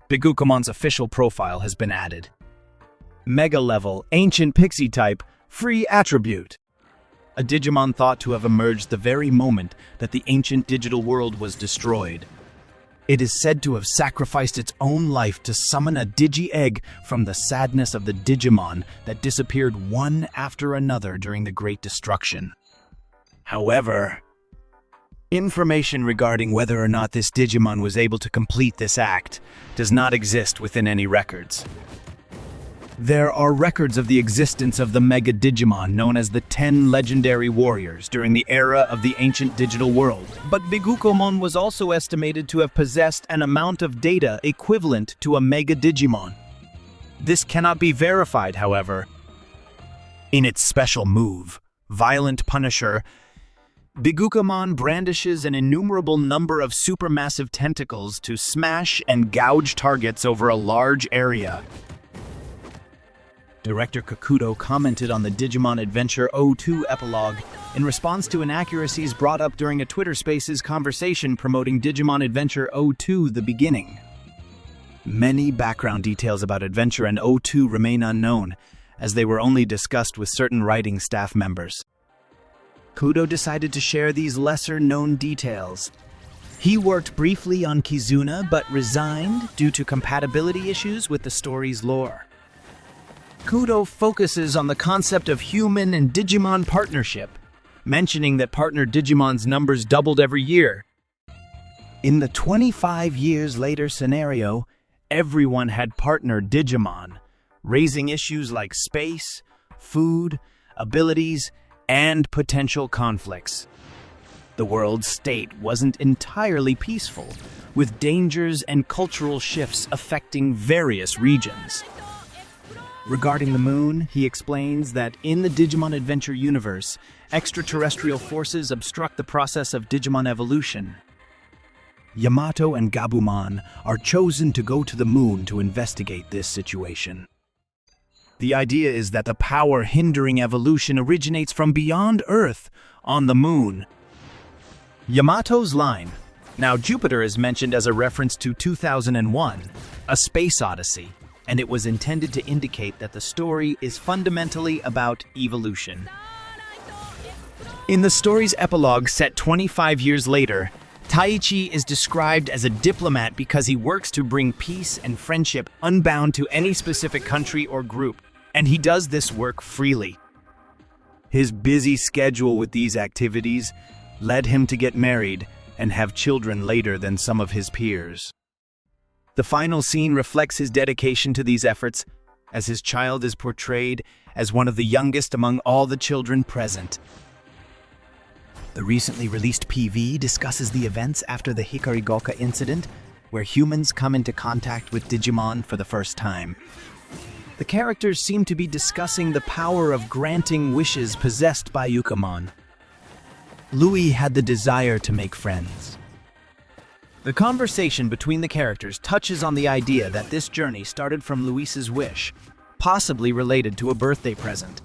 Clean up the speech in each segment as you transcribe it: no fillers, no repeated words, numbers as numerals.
BigUkkomon's official profile has been added. Mega Level, Ancient Pixie Type, Free Attribute. A Digimon thought to have emerged the very moment that the ancient digital world was destroyed. It is said to have sacrificed its own life to summon a Digi-Egg from the sadness of the Digimon that disappeared one after another during the Great Destruction. However, information regarding whether or not this Digimon was able to complete this act does not exist within any records. There are records of the existence of the Mega Digimon known as the 10 Legendary Warriors during the era of the ancient digital world, but BigUkkomon was also estimated to have possessed an amount of data equivalent to a Mega Digimon. This cannot be verified, however. In its special move, Violent Punisher, BigUkkomon brandishes an innumerable number of supermassive tentacles to smash and gouge targets over a large area. Director Kakuto commented on the Digimon Adventure 02 epilogue in response to inaccuracies brought up during a Twitter Spaces conversation promoting Digimon Adventure 02 The Beginning. Many background details about Adventure and 02 remain unknown, as they were only discussed with certain writing staff members. Kudo decided to share these lesser-known details. He worked briefly on Kizuna but resigned due to compatibility issues with the story's lore. Kudo focuses on the concept of human and Digimon partnership, mentioning that partner Digimon's numbers doubled every year. In the 25 years later scenario, everyone had partner Digimon, raising issues like space, food, abilities, and potential conflicts. The world's state wasn't entirely peaceful, with dangers and cultural shifts affecting various regions. Regarding the moon, he explains that in the Digimon Adventure universe, extraterrestrial forces obstruct the process of Digimon evolution. Yamato and Gabumon are chosen to go to the moon to investigate this situation. The idea is that the power hindering evolution originates from beyond Earth, on the moon. Yamato's line, "Now Jupiter," is mentioned as a reference to 2001, A Space Odyssey, and it was intended to indicate that the story is fundamentally about evolution. In the story's epilogue set 25 years later, Taichi is described as a diplomat because he works to bring peace and friendship unbound to any specific country or group, and he does this work freely. His busy schedule with these activities led him to get married and have children later than some of his peers. The final scene reflects his dedication to these efforts, as his child is portrayed as one of the youngest among all the children present. The recently released PV discusses the events after the Hikarigoka incident, where humans come into contact with Digimon for the first time. The characters seem to be discussing the power of granting wishes possessed by Ukkomon. Louis had the desire to make friends. The conversation between the characters touches on the idea that this journey started from Luis's wish, possibly related to a birthday present.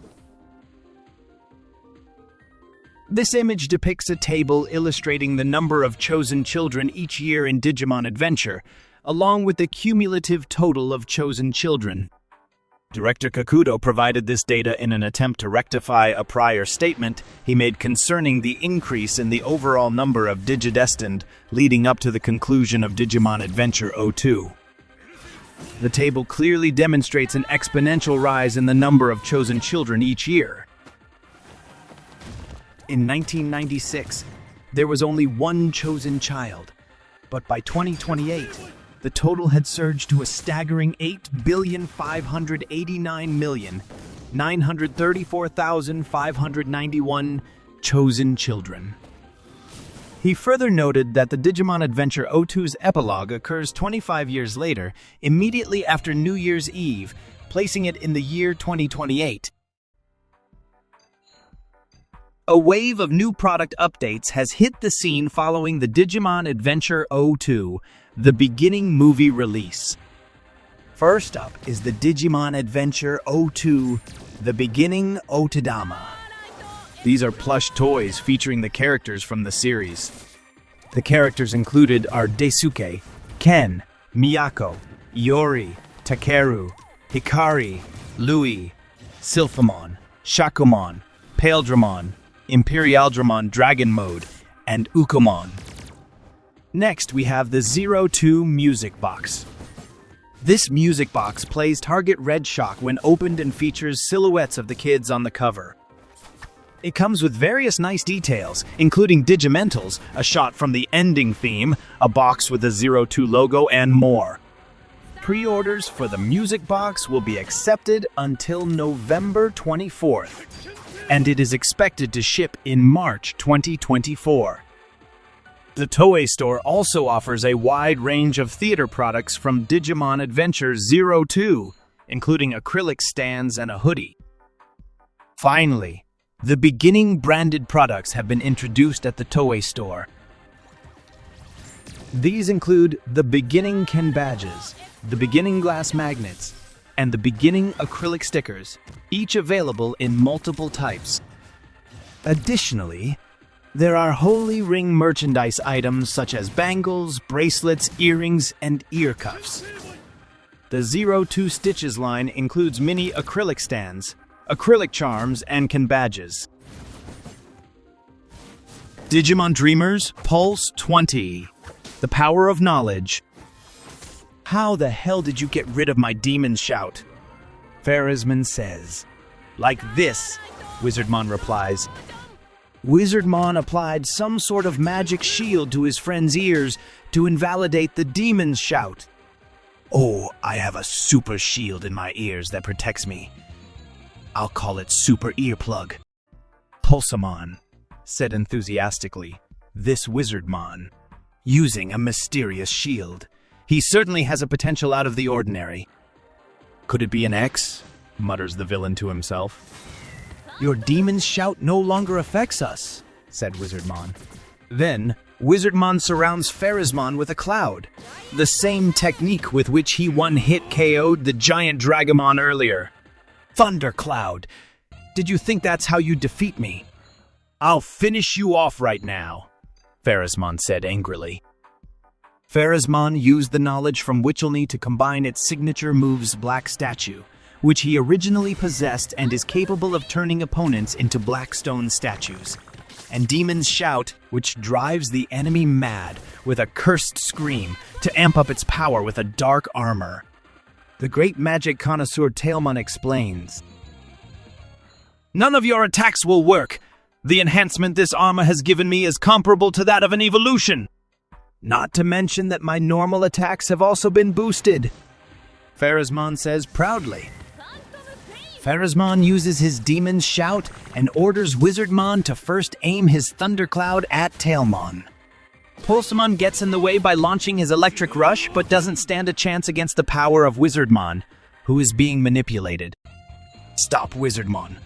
This image depicts a table illustrating the number of chosen children each year in Digimon Adventure, along with the cumulative total of chosen children. Director Kakuto provided this data in an attempt to rectify a prior statement he made concerning the increase in the overall number of Digidestined leading up to the conclusion of Digimon Adventure 02. The table clearly demonstrates an exponential rise in the number of chosen children each year. In 1996, there was only one chosen child, but by 2028, the total had surged to a staggering 8,589,934,591 chosen children. He further noted that the Digimon Adventure 02's epilogue occurs 25 years later, immediately after New Year's Eve, placing it in the year 2028. A wave of new product updates has hit the scene following the Digimon Adventure 02, The Beginning movie release. First up is the Digimon Adventure 02, The Beginning Otadama. These are plush toys featuring the characters from the series. The characters included are Daisuke, Ken, Miyako, Yori, Takeru, Hikari, Louis, Silphamon, Shakumon, Paledramon, Imperialdramon Dragon Mode, and Ukkomon. Next, we have the 02 Music Box. This music box plays Target Red Shock when opened and features silhouettes of the kids on the cover. It comes with various nice details, including Digimentals, a shot from the ending theme, a box with the 02 logo, and more. Pre-orders for the music box will be accepted until November 24th, and it is expected to ship in March 2024. The Toei store also offers a wide range of theater products from Digimon Adventure 02, including acrylic stands and a hoodie. Finally, the beginning branded products have been introduced at the Toei store. These include the beginning Ken badges, the beginning glass magnets, and the beginning acrylic stickers, each available in multiple types. Additionally, there are Holy Ring merchandise items such as bangles, bracelets, earrings, and ear cuffs. The 02 Stitches line includes mini acrylic stands, acrylic charms, and Ken badges. Digimon Dreamers Pulse 20. The Power of Knowledge. How the hell did you get rid of my demon shout? Pharisman says. Like this, Wizardmon replies. Wizardmon applied some sort of magic shield to his friend's ears to invalidate the demon's shout. Oh, I have a super shield in my ears that protects me. I'll call it Super Earplug. Pulsamon said enthusiastically, this Wizardmon, using a mysterious shield. He certainly has a potential out of the ordinary. Could it be an X? Mutters the villain to himself. Your demon's shout no longer affects us, said Wizardmon. Then, Wizardmon surrounds Pharismon with a cloud, the same technique with which he one-hit KO'd the giant Dragamon earlier. Thundercloud! Did you think that's how you defeat me? I'll finish you off right now, Pharismon said angrily. Pharismon used the knowledge from Witchelney to combine its signature move's Black Statue, which he originally possessed and is capable of turning opponents into black stone statues, and Demon's Shout, which drives the enemy mad with a cursed scream to amp up its power with a dark armor. The great magic connoisseur Tailmon explains. None of your attacks will work. The enhancement this armor has given me is comparable to that of an evolution. Not to mention that my normal attacks have also been boosted, Pharismon says proudly. Pharismon uses his Demon's Shout and orders Wizardmon to first aim his Thundercloud at Tailmon. Pulsamon gets in the way by launching his Electric Rush, but doesn't stand a chance against the power of Wizardmon, who is being manipulated. Stop, Wizardmon.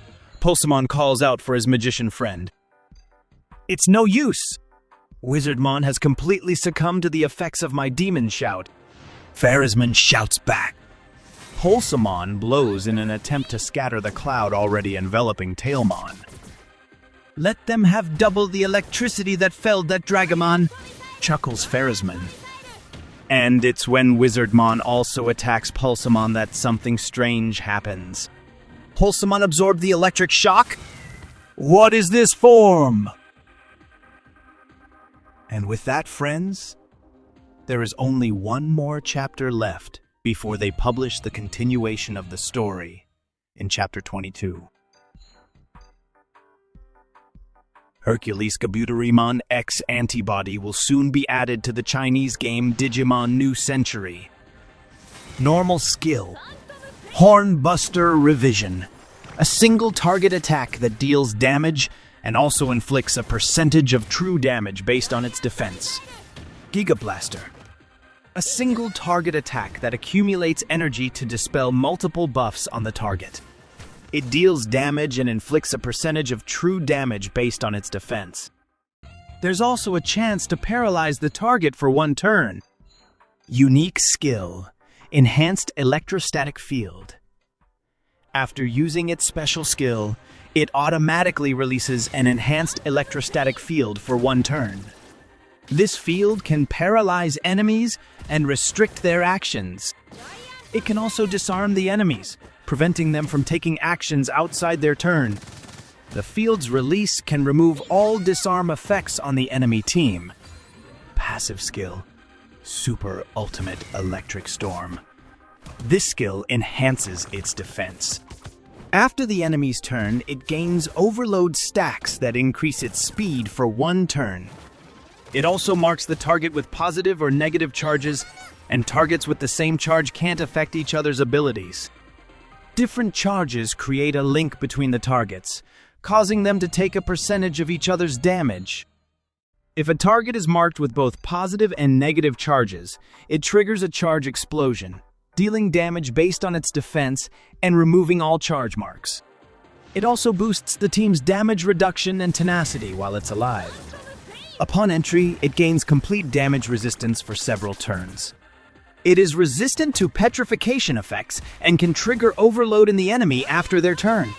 Pulsamon calls out for his magician friend. It's no use. Wizardmon has completely succumbed to the effects of my Demon's Shout. Pharismon shouts back. Pulsamon blows in an attempt to scatter the cloud already enveloping Tailmon. Let them have double the electricity that felled that Dragamon, chuckles Pharismon. And it's when Wizardmon also attacks Pulsamon that something strange happens. Pulsamon absorbed the electric shock? What is this form? And with that, friends, there is only one more chapter left before they publish the continuation of the story in Chapter 22. HerculesKabuterimon X antibody will soon be added to the Chinese game Digimon New Century. Normal skill. Hornbuster Revision. A single target attack that deals damage and also inflicts a percentage of true damage based on its defense. Giga Blaster. A single target attack that accumulates energy to dispel multiple buffs on the target. It deals damage and inflicts a percentage of true damage based on its defense. There's also a chance to paralyze the target for one turn. Unique skill. Enhanced Electrostatic Field. After using its special skill, it automatically releases an enhanced electrostatic field for one turn. This field can paralyze enemies and restrict their actions. It can also disarm the enemies, preventing them from taking actions outside their turn. The field's release can remove all disarm effects on the enemy team. Passive skill, Super Ultimate Electric Storm. This skill enhances its defense. After the enemy's turn, it gains overload stacks that increase its speed for 1 turn. It also marks the target with positive or negative charges, and targets with the same charge can't affect each other's abilities. Different charges create a link between the targets, causing them to take a percentage of each other's damage. If a target is marked with both positive and negative charges, it triggers a charge explosion, dealing damage based on its defense and removing all charge marks. It also boosts the team's damage reduction and tenacity while it's alive. Upon entry, it gains complete damage resistance for several turns. It is resistant to petrification effects and can trigger overload in the enemy after their turn.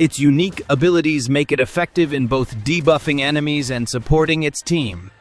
Its unique abilities make it effective in both debuffing enemies and supporting its team.